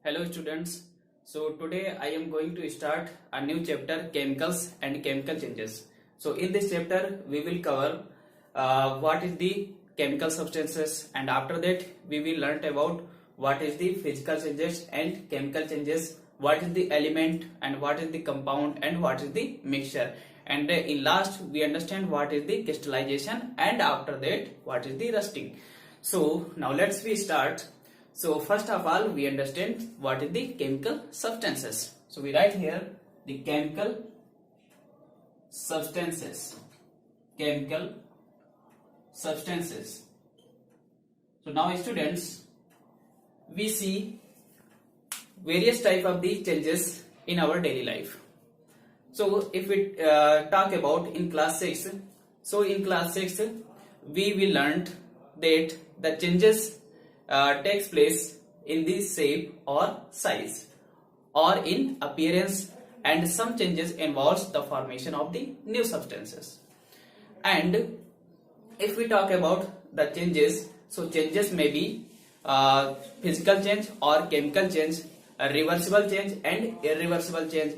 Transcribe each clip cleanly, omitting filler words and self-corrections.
Hello students. So today I am going to start a new chapter, chemicals and chemical changes. So in this chapter we will cover what is the chemical substances, and after that we will learn about what is the physical changes and chemical changes, what is the element and what is the compound and what is the mixture, and in last we understand what is the crystallization, and after that what is the rusting. So now let's we start. So first of all, we understand what is the chemical substances. So we write here the chemical substances. Chemical substances. So now students, we see various type of the changes in our daily life. So if we talk about in class 6, so in class 6 we will learn that the changes takes place in the shape or size or in appearance, and some changes involves the formation of the new substances. And if we talk about the changes, so changes may be physical change or chemical change, a reversible change and irreversible change.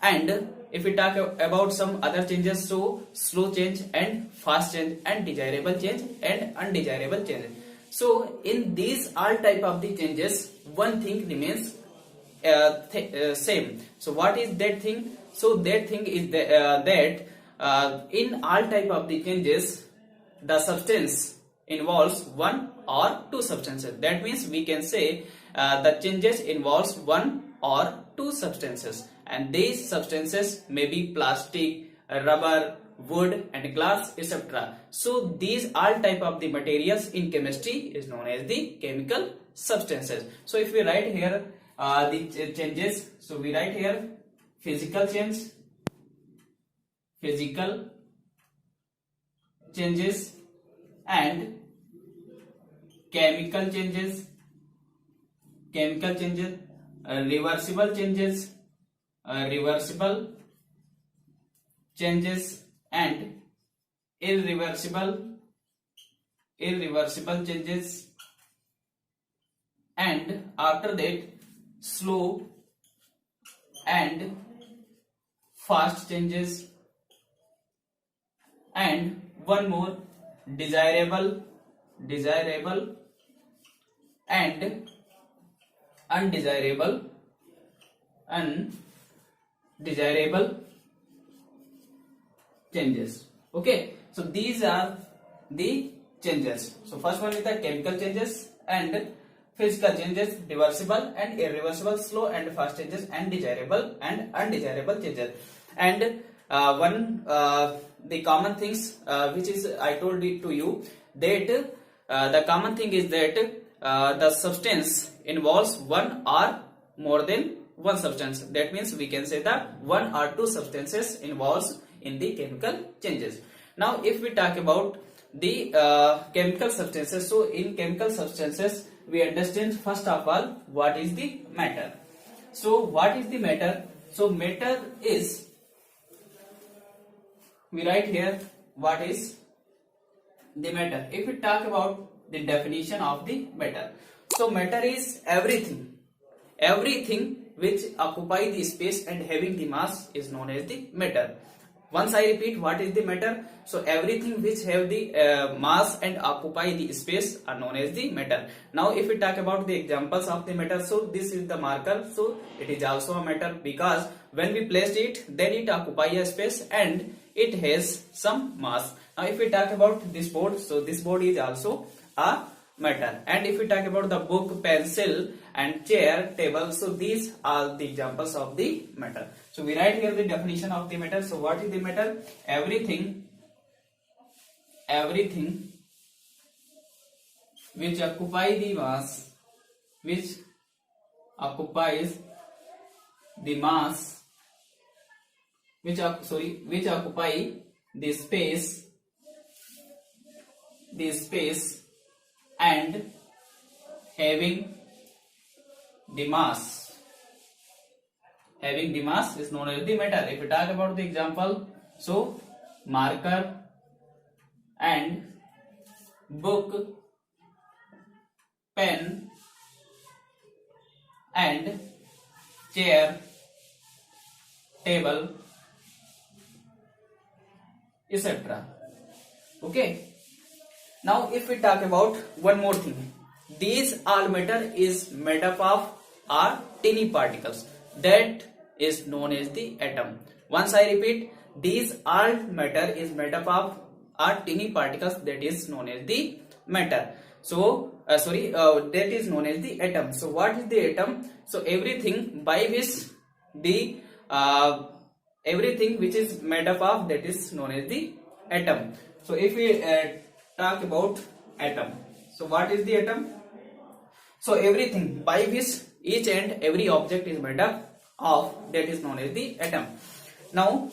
And if we talk about some other changes, so slow change and fast change and desirable change and undesirable change. So in these all type of the changes, one thing remains same. So what is that thing? So that thing is that in all type of the changes, the substance involves one or two substances. That means we can say the changes involves one or two substances, and these substances may be plastic, rubber, wood and glass, etc. So these all type of the materials in chemistry is known as the chemical substances. So if we write here the changes, so we write here physical change, physical changes and chemical changes, chemical changes, reversible changes, reversible changes and irreversible changes, and after that slow and fast changes, and one more desirable and undesirable changes. Okay, so these are the changes. So first one is the chemical changes and physical changes, reversible and irreversible, slow and fast changes, and desirable and undesirable changes. And the common things which is I told it to you that the common thing is that the substance involves one or more than one substance. That means we can say that one or two substances involves in the chemical changes. Now if we talk about the chemical substances, so in chemical substances we understand first of all what is the matter. So what is the matter? So matter is, we write here what is the matter. If we talk about the definition of the matter, so matter is everything which occupy the space and having the mass is known as the matter. Once I repeat, what is the matter? So everything which have the mass and occupy the space are known as the matter. Now if we talk about the examples of the matter, so this is the marker, so it is also a matter because when we placed it, then it occupy a space and it has some mass. Now if we talk about this board, so this board is also a matter. And if we talk about the book, pencil and chair, table, so these are the examples of the matter. So we write here the definition of the matter. So what is the matter? Everything which occupy the mass, which occupies the mass, which occupy the space and having the mass. Having the mass is known as the matter. If we talk about the example, so marker and book, pen and chair, table, etc. Okay. Now if we talk about one more thing, these all matter is made up of are tiny particles, that is known as the atom. Once I repeat, these all matter is made up of are tiny particles, that is known as the matter. So that is known as the atom. So what is the atom? So everything by which the everything which is made up of, that is known as the atom. So if we talk about atom, so what is the atom? So everything by which each and every object is made up of, that is known as the atom. Now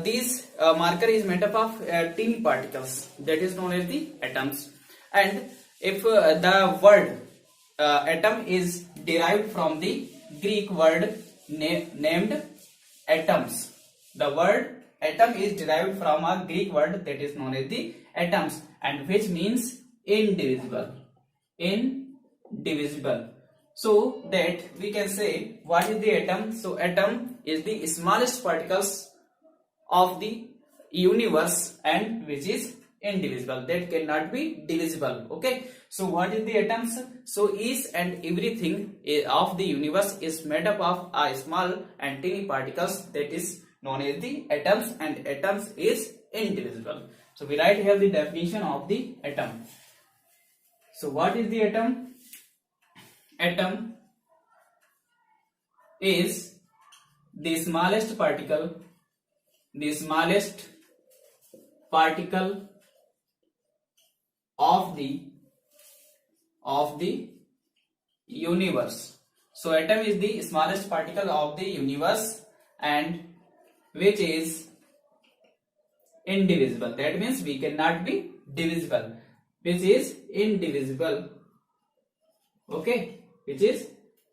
this marker is made up of tiny particles, that is known as the atoms. And if the word atom is derived from the Greek word named atoms. The word atom is derived from a Greek word that is known as the atoms, and which means indivisible. Indivisible. So that we can say, what is the atom? So atom is the smallest particles of the universe and which is indivisible, that cannot be divisible. Okay, so what is the atoms? So each and everything of the universe is made up of a small and tiny particles, that is known as the atoms, and atoms is indivisible. So we write here the definition of the atom. So what is the atom? Atom is the smallest particle of the universe. So atom is the smallest particle of the universe and which is indivisible. That means we cannot be divisible, which is indivisible. Okay, which is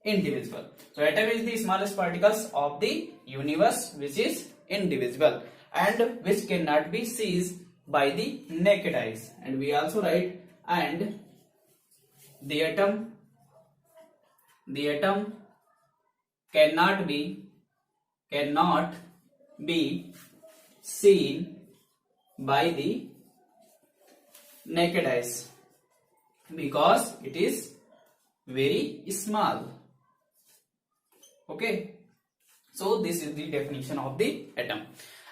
indivisible. So atom is the smallest particles of the universe which is indivisible and which cannot be seized by the naked eyes. And we also write, and the atom cannot be seen by the naked eyes because it is very small. Okay, so this is the definition of the atom.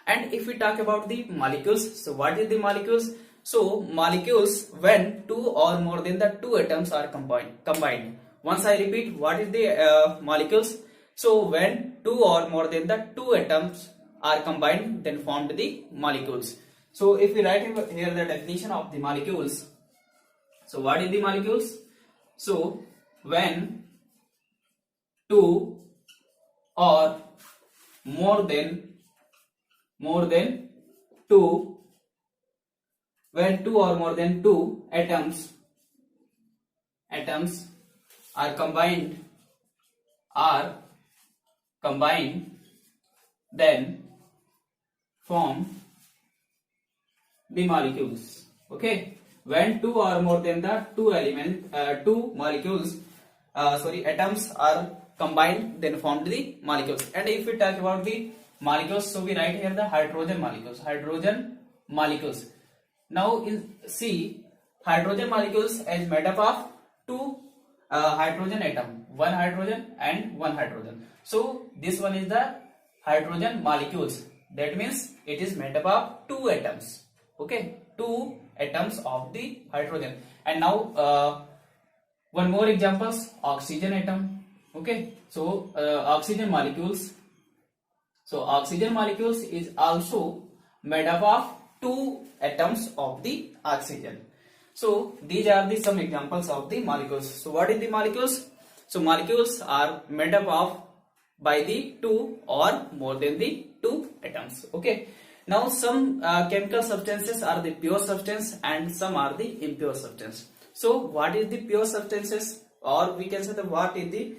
And if we talk about the molecules, so what is the molecules? So molecules when two or more than the two atoms are combined. Once I repeat, what is the molecules? So when two or more than the two atoms are combined, then formed the molecules. So if we write here the definition of the molecules, so what is the molecules? So when two or more than two, when two or more than two atoms are combined, then form the molecules. Okay, when two or more than the atoms are combined, then formed the molecules. And if we talk about the molecules, so we write here the hydrogen molecules. Now in C, hydrogen molecules is made up of two hydrogen atom, one hydrogen and one hydrogen. So this one is the hydrogen molecules. That means it is made up of two atoms. Okay, two atoms of the hydrogen. And now one more examples, oxygen atom. Okay, so oxygen molecules. So oxygen molecules is also made up of two atoms of the oxygen. So these are the some examples of the molecules. So what is the molecules? So molecules are made up of by the two or more than the two atoms. Okay. Now some chemical substances are the pure substance and some are the impure substance. So what is the pure substances, or we can say that what is the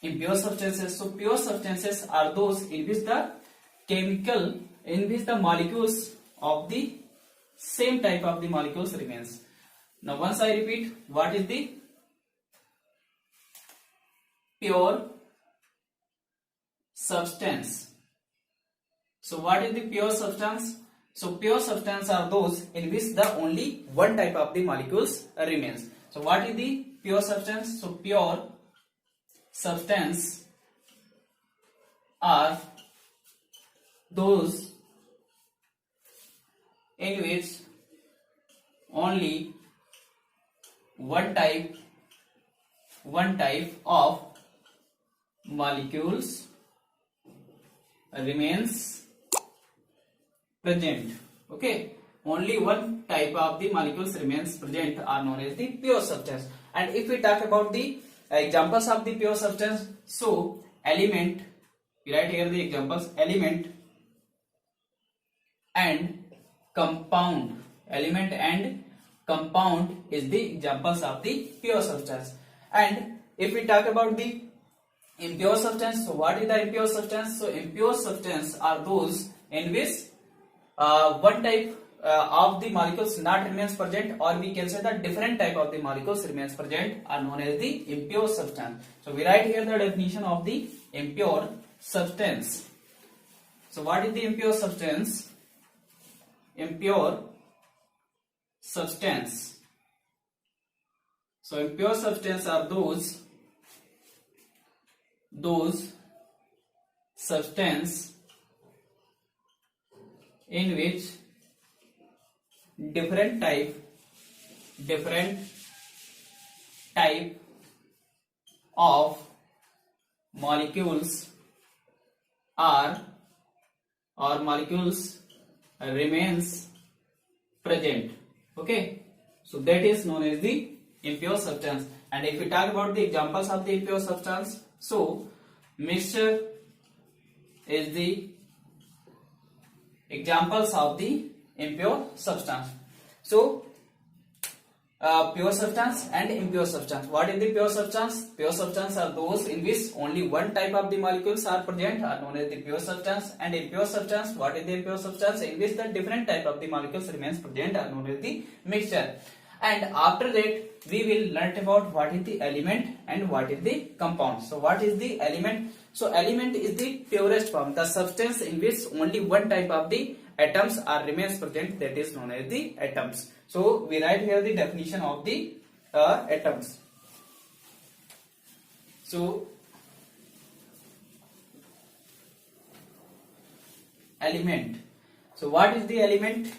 impure substances? So pure substances are those in which the molecules of the same type of the molecules remains. Now once I repeat, what is the pure substance. So what is the pure substance? So pure substance are those in which the only one type of the molecules remains. So what is the pure substance? So pure substance are those in which only one type of molecules remains present. Okay, only one type of the molecules remains present are known as the pure substance. And if we talk about the examples of the pure substance, so element, we write here the examples: element and compound. Element and compound is the examples of the pure substance. And if we talk about the impure substance, so what is the impure substance? So impure substance are those in which one type of the molecules not remains present, or we can say that different type of the molecules remains present, are known as the impure substance. So we write here the definition of the impure substance. So what is the impure substance? Impure substance. So impure substance are those substance in which different type of molecules are or molecules remains present. Okay, so that is known as the impure substance. And if we talk about the examples of the impure substance, so mixture is the examples of the impure substance. So pure substance and impure substance. What is the pure substance? Pure substance are those in which only one type of the molecules are present, are known as the pure substance. And impure substance, what is the impure substance? In which the different type of the molecules remains present, are known as the mixture. And after that we will learn about what is the element and what is the compound. So what is the element? So element is the purest form, the substance in which only one type of the atoms are remains present, that is known as the atoms. So we write here the definition of the atoms. So element. So what is the element?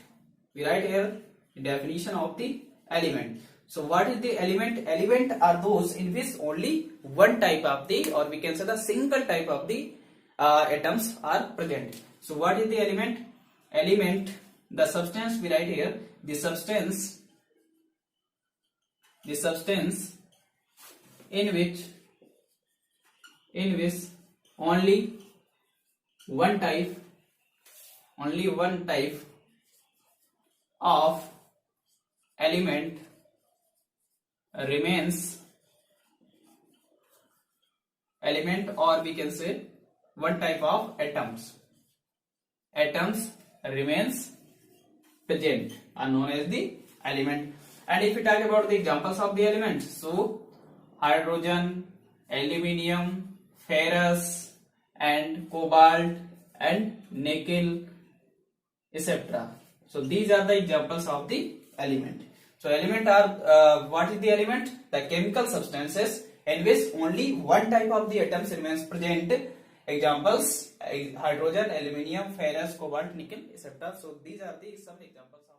We write here the definition of the element. So what is the element? Element are those in which only one type of the, or we can say the single type of the atoms are present. So what is the element? Element, the substance, we write here the substance in which only one type of element remains, element, or we can say one type of atoms remains present, are known as the element. And if we talk about the examples of the elements, so hydrogen, aluminium, ferrous and cobalt and nickel, etc. So these are the examples of the element. So element are what is the element? The chemical substances in which only one type of the atoms remains present. Examples: hydrogen, aluminium, ferrous, cobalt, nickel, etc. So these are the some examples.